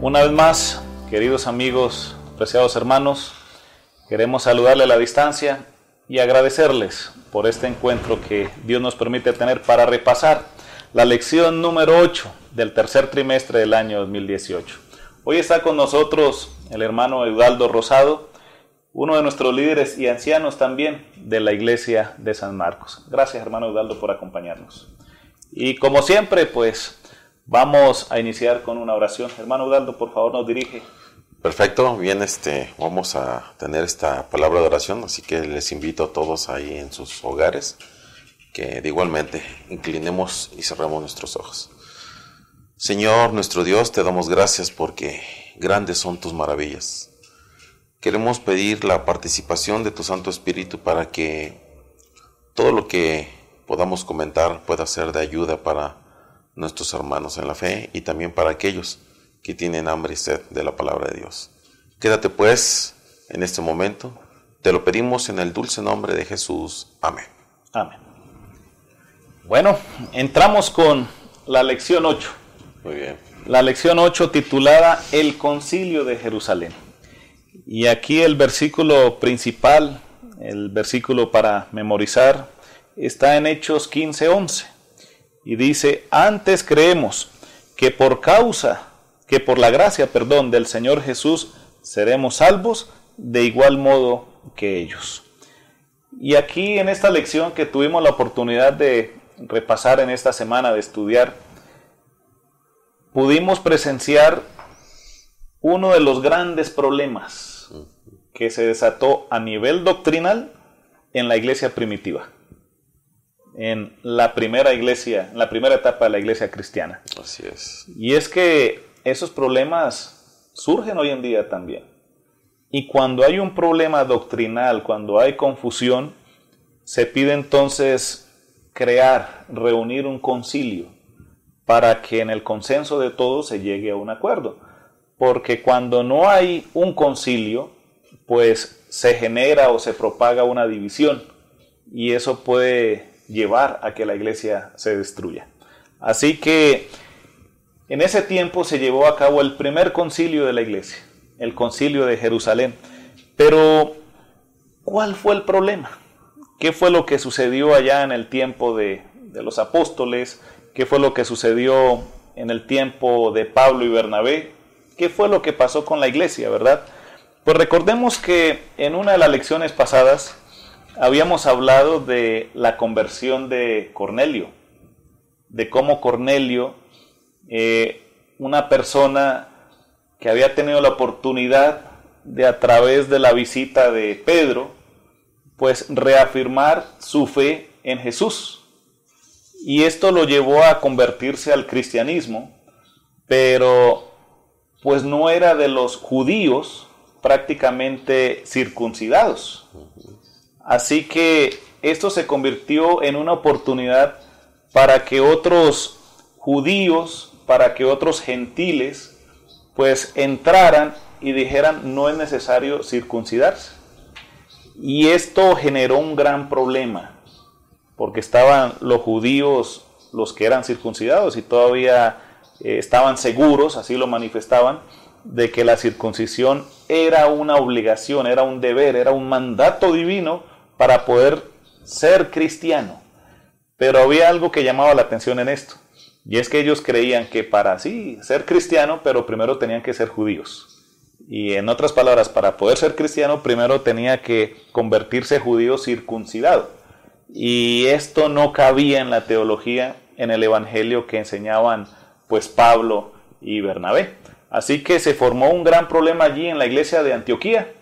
Una vez más, queridos amigos, apreciados hermanos, queremos saludarle a la distancia y agradecerles por este encuentro que Dios nos permite tener para repasar la lección número 8 del tercer trimestre del año 2018. Hoy está con nosotros el hermano Eudaldo Rosado, uno de nuestros líderes y ancianos también de la iglesia de San Marcos. Gracias, hermano Eudaldo, por acompañarnos. Y como siempre, pues vamos a iniciar con una oración. Hermano Eudaldo, por favor, nos dirige. Perfecto, bien, vamos a tener esta palabra de oración, así que les invito a todos ahí en sus hogares que igualmente inclinemos y cerremos nuestros ojos. Señor, nuestro Dios, te damos gracias porque grandes son tus maravillas. Queremos pedir la participación de tu Santo Espíritu para que todo lo que podamos comentar pueda ser de ayuda para nuestros hermanos en la fe y también para aquellos que tienen hambre y sed de la palabra de Dios. Quédate pues en este momento, te lo pedimos en el dulce nombre de Jesús. Amén. Amén. Bueno, entramos con la lección 8. Muy bien. La lección 8 titulada El Concilio de Jerusalén. Y aquí el versículo principal, el versículo para memorizar, está en Hechos 15:11. Y dice: antes creemos que por la gracia del Señor Jesús seremos salvos de igual modo que ellos. Y aquí en esta lección que tuvimos la oportunidad de repasar en esta semana, de estudiar, pudimos presenciar uno de los grandes problemas que se desató a nivel doctrinal en la iglesia primitiva, en la primera iglesia, en la primera etapa de la iglesia cristiana. Así es. Y es que esos problemas surgen hoy en día también. Y cuando hay un problema doctrinal, cuando hay confusión, se pide entonces reunir un concilio para que en el consenso de todos se llegue a un acuerdo. Porque cuando no hay un concilio, pues se genera o se propaga una división y eso puede llevar a que la iglesia se destruya. Así que en ese tiempo se llevó a cabo el primer concilio de la iglesia, el concilio de Jerusalén. Pero, ¿cuál fue el problema? ¿Qué fue lo que sucedió allá en el tiempo de los apóstoles? ¿Qué fue lo que sucedió en el tiempo de Pablo y Bernabé? ¿Qué fue lo que pasó con la iglesia, verdad? Pues recordemos que en una de las lecciones pasadas habíamos hablado de la conversión de Cornelio, de cómo Cornelio, una persona que había tenido la oportunidad de, a través de la visita de Pedro, pues reafirmar su fe en Jesús. Y esto lo llevó a convertirse al cristianismo, pero pues no era de los judíos prácticamente circuncidados. Así que esto se convirtió en una oportunidad para que otros judíos, para que otros gentiles, pues entraran y dijeran: no es necesario circuncidarse. Y esto generó un gran problema, porque estaban los judíos, los que eran circuncidados, y todavía estaban seguros, así lo manifestaban, de que la circuncisión era una obligación, era un deber, era un mandato divino para poder ser cristiano. Pero había algo que llamaba la atención en esto, y es que ellos creían que para sí ser cristiano, pero primero tenían que ser judíos. Y en otras palabras, para poder ser cristiano, primero tenía que convertirse judío circuncidado. Y esto no cabía en la teología, en el evangelio que enseñaban pues Pablo y Bernabé. Así que se formó un gran problema allí en la iglesia de Antioquía.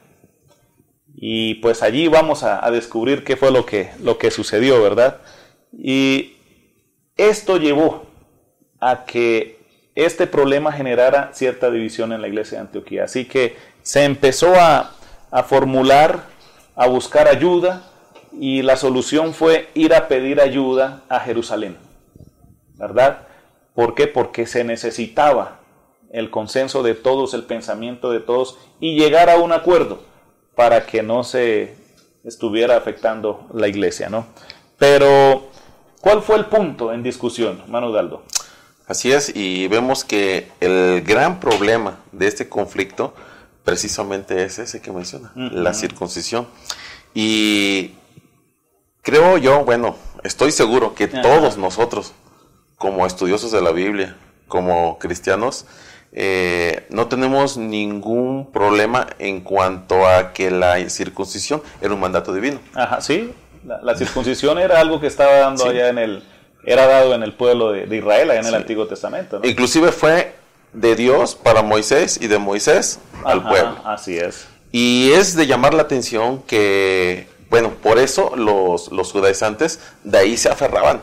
Y pues allí vamos a descubrir qué fue lo que sucedió, ¿verdad? Y esto llevó a que este problema generara cierta división en la iglesia de Antioquía. Así que se empezó a formular, a buscar ayuda, y la solución fue ir a pedir ayuda a Jerusalén, ¿verdad? ¿Por qué? Porque se necesitaba el consenso de todos, el pensamiento de todos, y llegar a un acuerdo para que no se estuviera afectando la iglesia, ¿no? Pero, ¿cuál fue el punto en discusión, hermano Eudaldo? Así es, y vemos que el gran problema de este conflicto precisamente es ese que menciona, la circuncisión. Y creo yo, bueno, estoy seguro que todos nosotros, como estudiosos de la Biblia, como cristianos, no tenemos ningún problema en cuanto a que la circuncisión era un mandato divino. Ajá, sí, la circuncisión era algo que estaba dando allá era dado en el pueblo de Israel, allá en el Antiguo Testamento, ¿no? Inclusive fue de Dios para Moisés y de Moisés al pueblo. Así es. Y es de llamar la atención que, bueno, por eso los judaizantes de ahí se aferraban.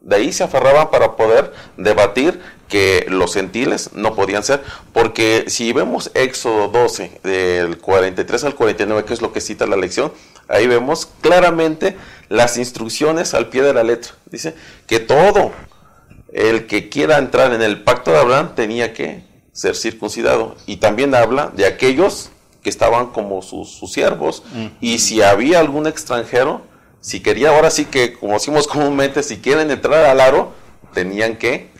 De ahí se aferraban para poder debatir que los gentiles no podían ser. Porque si vemos Éxodo 12, del 43 al 49, que es lo que cita la lección, ahí vemos claramente las instrucciones al pie de la letra. Dice que todo el que quiera entrar en el pacto de Abraham tenía que ser circuncidado. Y también habla de aquellos que estaban como sus siervos. Y si había algún extranjero, si quería, ahora sí que, como decimos comúnmente, si quieren entrar al aro, tenían que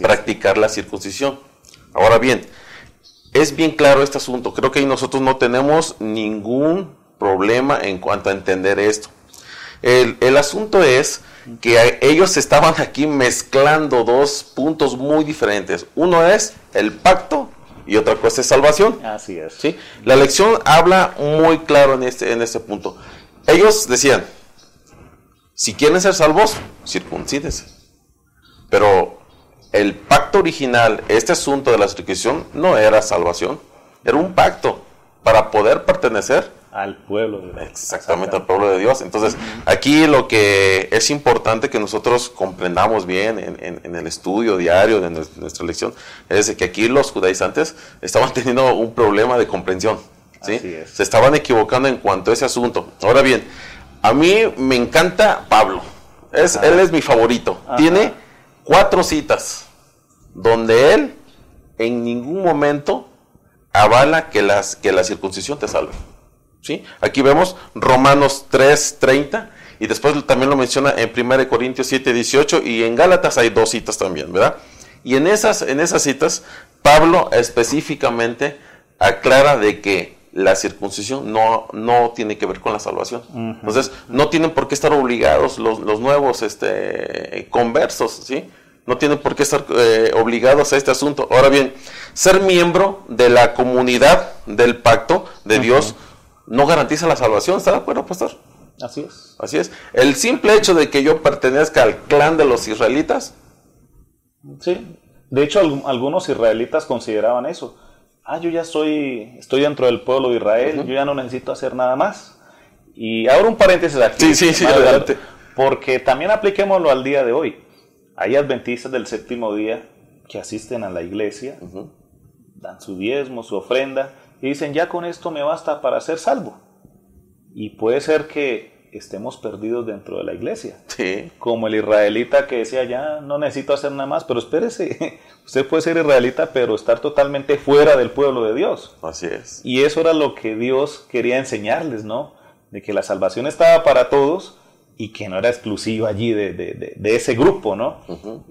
practicar la circuncisión. Ahora bien, es bien claro este asunto. Creo que ahí nosotros no tenemos ningún problema en cuanto a entender esto. El asunto es que ellos estaban aquí mezclando dos puntos muy diferentes. Uno es el pacto y otra cosa es salvación. Así es. ¿Sí? La lección habla muy claro en este punto. Ellos decían, si quieren ser salvos, circuncídense. Pero el pacto original, este asunto de la circuncisión, no era salvación. Era un pacto para poder pertenecer al pueblo de Dios. Exactamente, al pueblo de Dios. Entonces, aquí lo que es importante que nosotros comprendamos bien en el estudio diario de nuestra lección, es que aquí los judaizantes estaban teniendo un problema de comprensión. ¿Sí? Se estaban equivocando en cuanto a ese asunto. Ahora bien, a mí me encanta Pablo. Él es mi favorito. Tiene 4 citas donde él en ningún momento avala que la circuncisión te salve. ¿Sí? Aquí vemos Romanos 3:30 y después también lo menciona en 1 Corintios 7:18 y en Gálatas hay 2 citas también, ¿verdad? Y en esas citas Pablo específicamente aclara de que la circuncisión no tiene que ver con la salvación. Entonces, no tienen por qué estar obligados los nuevos conversos, ¿sí? No tienen por qué estar obligados a este asunto. Ahora bien, ser miembro de la comunidad del pacto de Dios no garantiza la salvación. ¿Está de acuerdo, pastor? Así es. Así es. El simple hecho de que yo pertenezca al clan de los israelitas. Sí. De hecho, algunos israelitas consideraban eso. Yo ya estoy dentro del pueblo de Israel, yo ya no necesito hacer nada más. Y ahora un paréntesis aquí. Sí, adelante. Porque también apliquémoslo al día de hoy. Hay adventistas del séptimo día que asisten a la iglesia, dan su diezmo, su ofrenda, y dicen, ya con esto me basta para ser salvo. Y puede ser que estemos perdidos dentro de la iglesia. Sí. Como el israelita que decía, ya no necesito hacer nada más, pero espérese, usted puede ser israelita, pero estar totalmente fuera del pueblo de Dios. Así es. Y eso era lo que Dios quería enseñarles, ¿no? De que la salvación estaba para todos y que no era exclusiva allí de ese grupo, ¿no?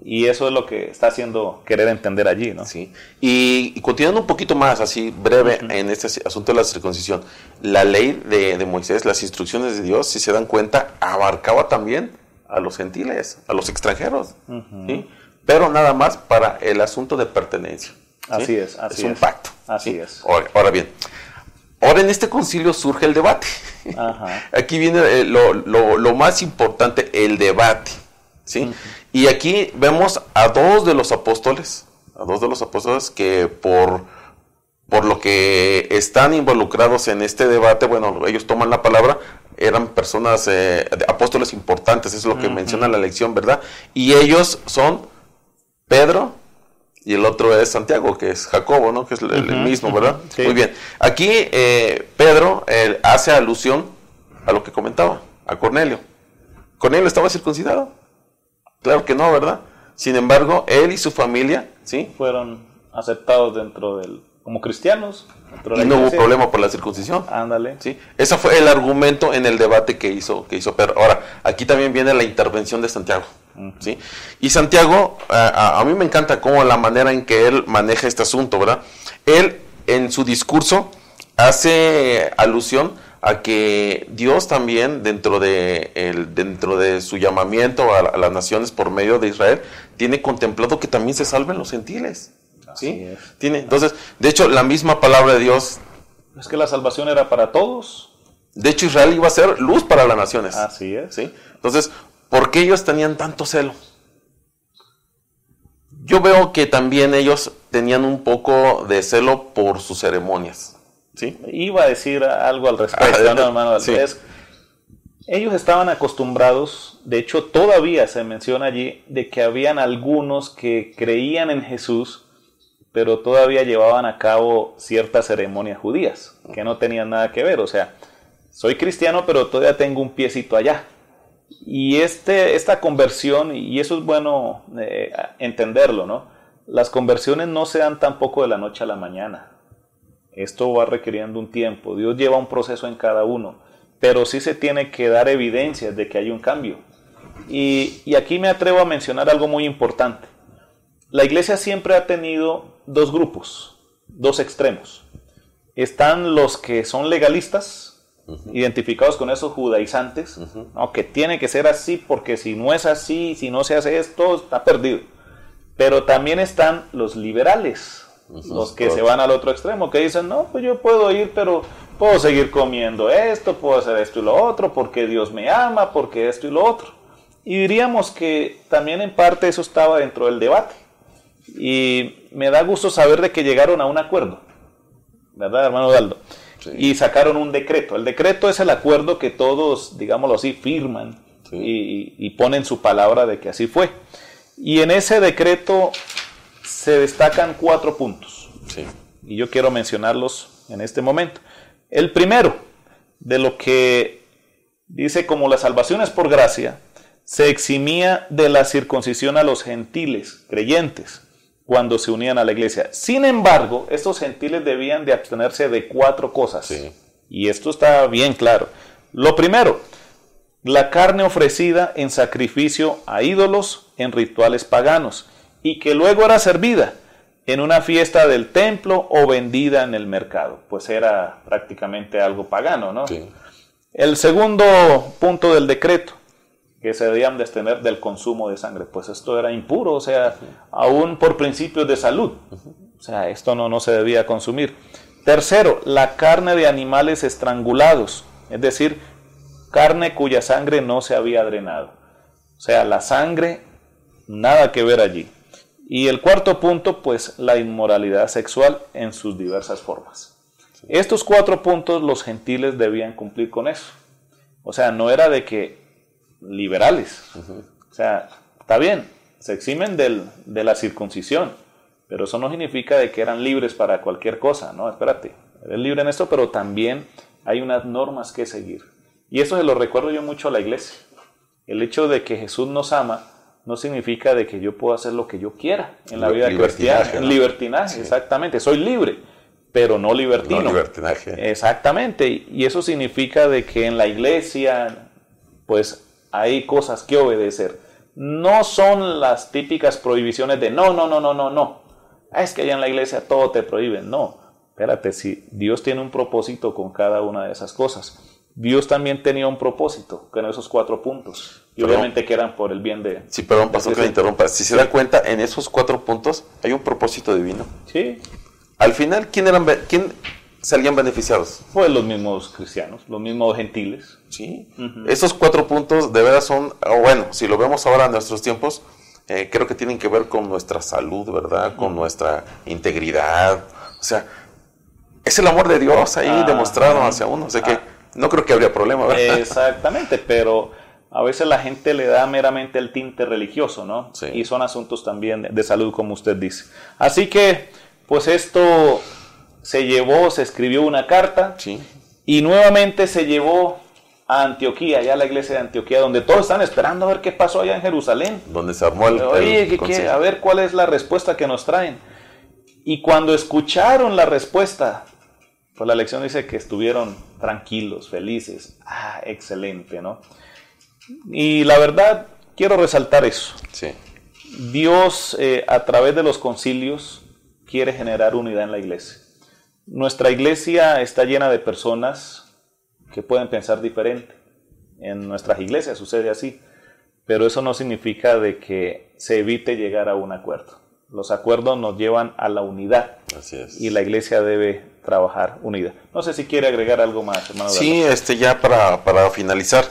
Y eso es lo que está haciendo querer entender allí, ¿no? Sí. Y continuando un poquito más, así breve, en este asunto de la circuncisión, la ley de Moisés, las instrucciones de Dios, si se dan cuenta, abarcaba también a los gentiles, a los extranjeros, ¿sí? Pero nada más para el asunto de pertenencia. ¿Sí? Así es, así es. Es un pacto. Así ¿sí? es. Ahora bien, ahora en este concilio surge el debate. Aquí viene lo más importante, el debate. ¿Sí? Y aquí vemos a dos de los apóstoles que por lo que están involucrados en este debate, bueno, ellos toman la palabra, eran personas, apóstoles importantes, es lo que menciona la lección, ¿verdad? Y ellos son Pedro y el otro es Santiago, que es Jacobo, ¿no? Que es el mismo, ¿verdad? Sí. Muy bien. Aquí Pedro hace alusión a lo que comentaba, a Cornelio. ¿Cornelio estaba circuncidado? Claro que no, ¿verdad? Sin embargo, él y su familia, ¿sí? Fueron aceptados como cristianos. Y no hubo problema por la circuncisión. Ándale. ¿Sí? Ese fue el argumento en el debate que hizo Pedro. Ahora, aquí también viene la intervención de Santiago. ¿sí? Y Santiago, a mí me encanta cómo la manera en que él maneja este asunto, ¿verdad? Él, en su discurso, hace alusión a que Dios también, dentro de su llamamiento a las naciones por medio de Israel, tiene contemplado que también se salven los gentiles, ¿sí? Entonces, de hecho, la misma palabra de Dios... Es que la salvación era para todos. De hecho, Israel iba a ser luz para las naciones. Así es. ¿Sí? Entonces, ¿por qué ellos tenían tanto celo? Yo veo que también ellos tenían un poco de celo por sus ceremonias. ¿Sí? Iba a decir algo al respecto, ¿no, hermano? Sí. Ellos estaban acostumbrados, de hecho todavía se menciona allí, de que habían algunos que creían en Jesús, pero todavía llevaban a cabo ciertas ceremonias judías, que no tenían nada que ver. O sea, soy cristiano, pero todavía tengo un piecito allá. Y esta conversión, y eso es bueno entenderlo, ¿no? Las conversiones no se dan tampoco de la noche a la mañana. Esto va requiriendo un tiempo. Dios lleva un proceso en cada uno, pero sí se tiene que dar evidencias de que hay un cambio. Y aquí me atrevo a mencionar algo muy importante. La iglesia siempre ha tenido dos grupos, dos extremos. Están los que son legalistas, identificados con esos judaizantes, ¿no? Que tiene que ser así porque si no es así, si no se hace esto, está perdido. Pero también están los liberales, los que se van al otro extremo, que dicen, no, pues yo puedo ir, pero puedo seguir comiendo esto, puedo hacer esto y lo otro, porque Dios me ama, porque esto y lo otro. Y diríamos que también en parte eso estaba dentro del debate. Y me da gusto saber de que llegaron a un acuerdo, ¿verdad, hermano Daldo? Sí. Y sacaron un decreto. El decreto es el acuerdo que todos, digámoslo así, firman, sí, y ponen su palabra de que así fue. Y en ese decreto se destacan 4 puntos. Sí. Y yo quiero mencionarlos en este momento. El primero, de lo que dice como la salvación es por gracia, se eximía de la circuncisión a los gentiles creyentes cuando se unían a la iglesia. Sin embargo, estos gentiles debían de abstenerse de 4 cosas. Sí. Y esto está bien claro. Lo primero, la carne ofrecida en sacrificio a ídolos en rituales paganos y que luego era servida en una fiesta del templo o vendida en el mercado. Pues era prácticamente algo pagano, ¿no? Sí. El segundo punto del decreto, que se debían de abstener del consumo de sangre. Pues esto era impuro, o sea, aún por principios de salud. O sea, esto no se debía consumir. Tercero, la carne de animales estrangulados, es decir, carne cuya sangre no se había drenado. O sea, la sangre, nada que ver allí. Y el cuarto punto, pues la inmoralidad sexual en sus diversas formas. Sí. Estos 4 puntos los gentiles debían cumplir con eso. O sea, no era de que liberales. O sea, está bien, se eximen de la circuncisión, pero eso no significa de que eran libres para cualquier cosa. No, espérate, eres libre en esto, pero también hay unas normas que seguir. Y eso se lo recuerdo yo mucho a la iglesia. El hecho de que Jesús nos ama no significa de que yo pueda hacer lo que yo quiera en la vida cristiana. ¿No? Libertinaje, sí. Exactamente. Soy libre, pero no libertino. No libertinaje. Exactamente. Y eso significa de que en la iglesia, pues, hay cosas que obedecer. No son las típicas prohibiciones de no. Es que allá en la iglesia todo te prohíben. No. Espérate, si Dios tiene un propósito con cada una de esas cosas. Dios también tenía un propósito con esos 4 puntos. Y obviamente que eran por el bien de... Sí, perdón, pastor, que le interrumpa. Si se da cuenta, en esos 4 puntos hay un propósito divino. Sí. Al final, ¿quién salían beneficiados? Pues los mismos cristianos, los mismos gentiles. Sí. Esos 4 puntos de verdad son... Bueno, si lo vemos ahora en nuestros tiempos, creo que tienen que ver con nuestra salud, ¿verdad? Con nuestra integridad. O sea, es el amor de Dios ahí demostrado hacia uno. O sea que no creo que habría problema, ¿verdad? Exactamente, pero a veces la gente le da meramente el tinte religioso, ¿no? Sí. Y son asuntos también de salud, como usted dice. Así que, pues esto se escribió una carta, sí, y nuevamente se llevó a Antioquía, allá a la iglesia de Antioquía, donde todos están esperando a ver qué pasó allá en Jerusalén. Donde se armó el a ver cuál es la respuesta que nos traen. Y cuando escucharon la respuesta, pues la lección dice que estuvieron tranquilos, felices. Excelente, ¿no? Y la verdad, quiero resaltar eso. Sí. Dios, a través de los concilios, quiere generar unidad en la iglesia. Nuestra iglesia está llena de personas que pueden pensar diferente. En nuestras iglesias sucede así, pero eso no significa de que se evite llegar a un acuerdo. Los acuerdos nos llevan a la unidad. Así es. Y la iglesia debe trabajar unida. No sé si quiere agregar algo más, hermano. Sí, ya para finalizar,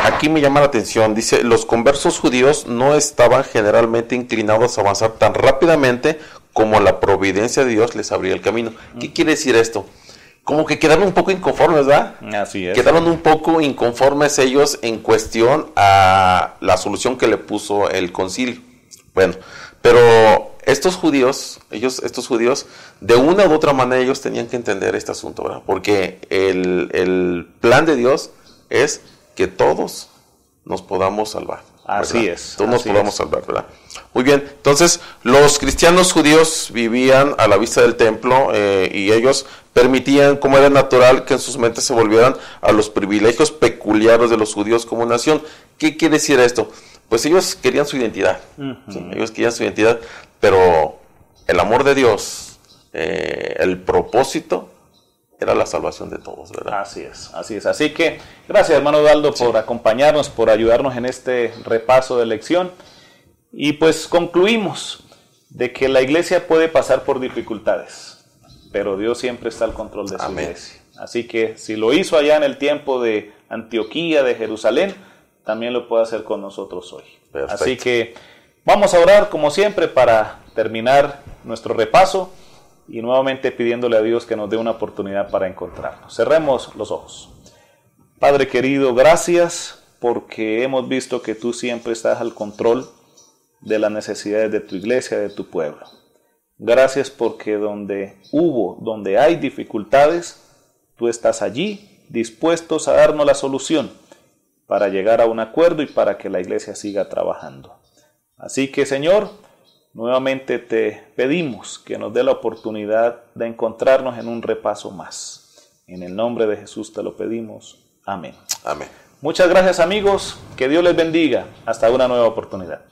aquí me llama la atención, dice, los conversos judíos no estaban generalmente inclinados a avanzar tan rápidamente como la providencia de Dios les abría el camino. ¿Qué quiere decir esto? Como que quedaron un poco inconformes, ¿verdad? Así es. Quedaron un poco inconformes ellos en cuestión a la solución que le puso el concilio. Bueno, pero estos judíos, de una u otra manera ellos tenían que entender este asunto, ¿verdad? Porque el plan de Dios es que todos nos podamos salvar. Así es. Todos nos podamos salvar, ¿verdad? Muy bien, entonces los cristianos judíos vivían a la vista del templo y ellos permitían, como era natural, que en sus mentes se volvieran a los privilegios peculiares de los judíos como nación. ¿Qué quiere decir esto? Pues ellos querían su identidad, ¿sí? Ellos querían su identidad, pero el amor de Dios, el propósito, era la salvación de todos, ¿verdad? Así es, así es. Así que gracias, hermano Daldo, por acompañarnos, por ayudarnos en este repaso de lección. Y pues concluimos de que la iglesia puede pasar por dificultades, pero Dios siempre está al control de su iglesia. Así que si lo hizo allá en el tiempo de Antioquía, de Jerusalén, también lo puede hacer con nosotros hoy. Perfecto. Así que vamos a orar como siempre para terminar nuestro repaso y nuevamente pidiéndole a Dios que nos dé una oportunidad para encontrarnos. Cerremos los ojos. Padre querido, gracias porque hemos visto que tú siempre estás al control de las necesidades de tu iglesia, de tu pueblo. Gracias porque donde hay dificultades, tú estás allí dispuestos a darnos la solución para llegar a un acuerdo y para que la iglesia siga trabajando. Así que, Señor, nuevamente te pedimos que nos dé la oportunidad de encontrarnos en un repaso más. En el nombre de Jesús te lo pedimos. Amén. Amén. Muchas gracias, amigos. Que Dios les bendiga. Hasta una nueva oportunidad.